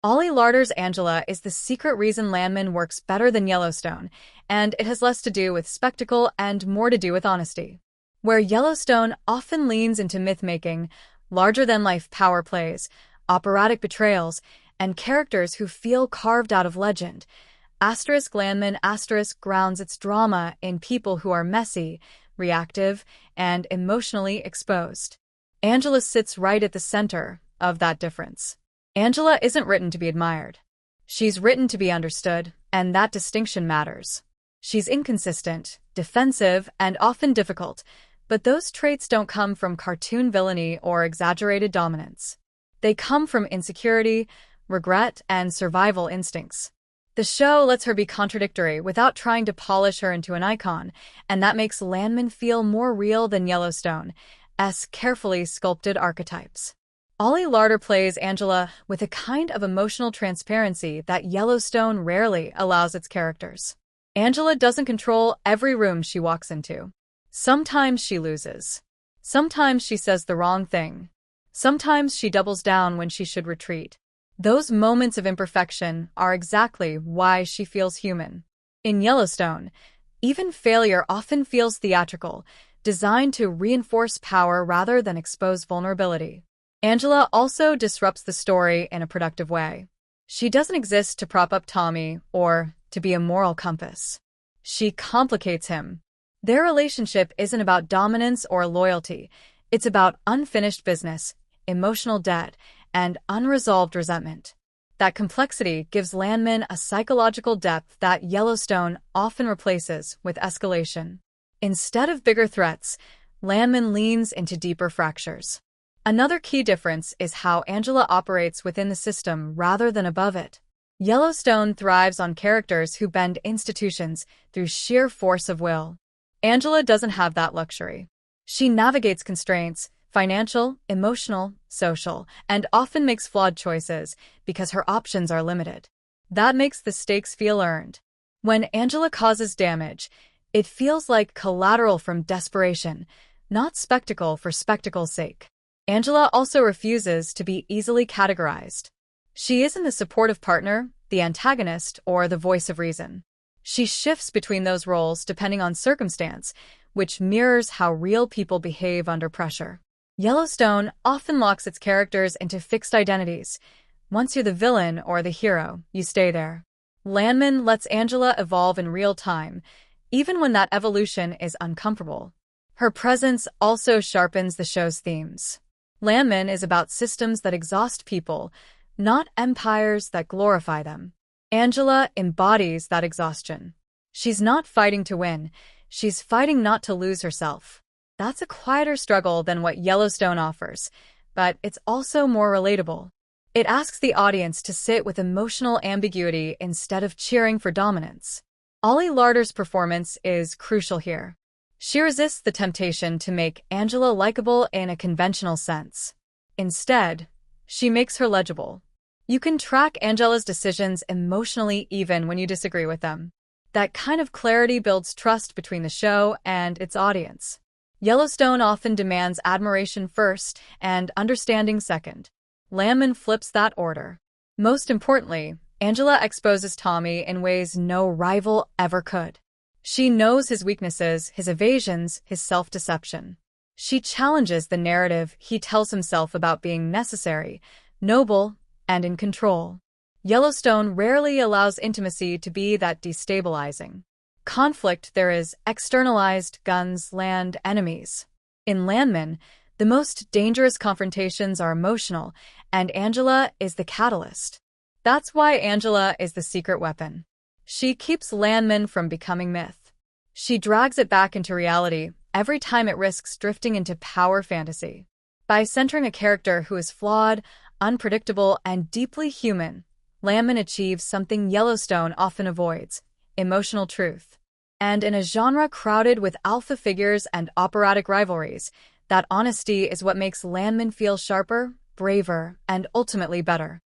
Ollie Larter's Angela is the secret reason Landman works better than Yellowstone, and it has less to do with spectacle and more to do with honesty. Where Yellowstone often leans into myth-making, larger-than-life power plays, operatic betrayals, and characters who feel carved out of legend, Landman grounds its drama in people who are messy, reactive, and emotionally exposed. Angela sits right at the center of that difference. Angela isn't written to be admired. She's written to be understood, and that distinction matters. She's inconsistent, defensive, and often difficult, but those traits don't come from cartoon villainy or exaggerated dominance. They come from insecurity, regret, and survival instincts. The show lets her be contradictory without trying to polish her into an icon, and that makes Landman feel more real than Yellowstone's carefully sculpted archetypes. Ollie Larter plays Angela with a kind of emotional transparency that Yellowstone rarely allows its characters. Angela doesn't control every room she walks into. Sometimes she loses. Sometimes she says the wrong thing. Sometimes she doubles down when she should retreat. Those moments of imperfection are exactly why she feels human. In Yellowstone, even failure often feels theatrical, designed to reinforce power rather than expose vulnerability. Angela also disrupts the story in a productive way. She doesn't exist to prop up Tommy or to be a moral compass. She complicates him. Their relationship isn't about dominance or loyalty. It's about unfinished business, emotional debt, and unresolved resentment. That complexity gives Landman a psychological depth that Yellowstone often replaces with escalation. Instead of bigger threats, Landman leans into deeper fractures. Another key difference is how Angela operates within the system rather than above it. Yellowstone thrives on characters who bend institutions through sheer force of will. Angela doesn't have that luxury. She navigates constraints, financial, emotional, social, and often makes flawed choices because her options are limited. That makes the stakes feel earned. When Angela causes damage, it feels like collateral from desperation, not spectacle for spectacle's sake. Angela also refuses to be easily categorized. She isn't the supportive partner, the antagonist, or the voice of reason. She shifts between those roles depending on circumstance, which mirrors how real people behave under pressure. Yellowstone often locks its characters into fixed identities. Once you're the villain or the hero, you stay there. Landman lets Angela evolve in real time, even when that evolution is uncomfortable. Her presence also sharpens the show's themes. Landman is about systems that exhaust people, not empires that glorify them. Angela embodies that exhaustion. She's not fighting to win, she's fighting not to lose herself. That's a quieter struggle than what Yellowstone offers, but it's also more relatable. It asks the audience to sit with emotional ambiguity instead of cheering for dominance. Ollie Larter's performance is crucial here. She resists the temptation to make Angela likable in a conventional sense. Instead, she makes her legible. You can track Angela's decisions emotionally even when you disagree with them. That kind of clarity builds trust between the show and its audience. Yellowstone often demands admiration first and understanding second. Landman flips that order. Most importantly, Angela exposes Tommy in ways no rival ever could. She knows his weaknesses, his evasions, his self-deception. She challenges the narrative he tells himself about being necessary, noble, and in control. Yellowstone rarely allows intimacy to be that destabilizing. Conflict there is externalized: guns, land, enemies. In Landman, the most dangerous confrontations are emotional, and Angela is the catalyst. That's why Angela is the secret weapon. She keeps Landman from becoming myth. She drags it back into reality every time it risks drifting into power fantasy. By centering a character who is flawed, unpredictable, and deeply human, Landman achieves something Yellowstone often avoids: emotional truth. And in a genre crowded with alpha figures and operatic rivalries, that honesty is what makes Landman feel sharper, braver, and ultimately better.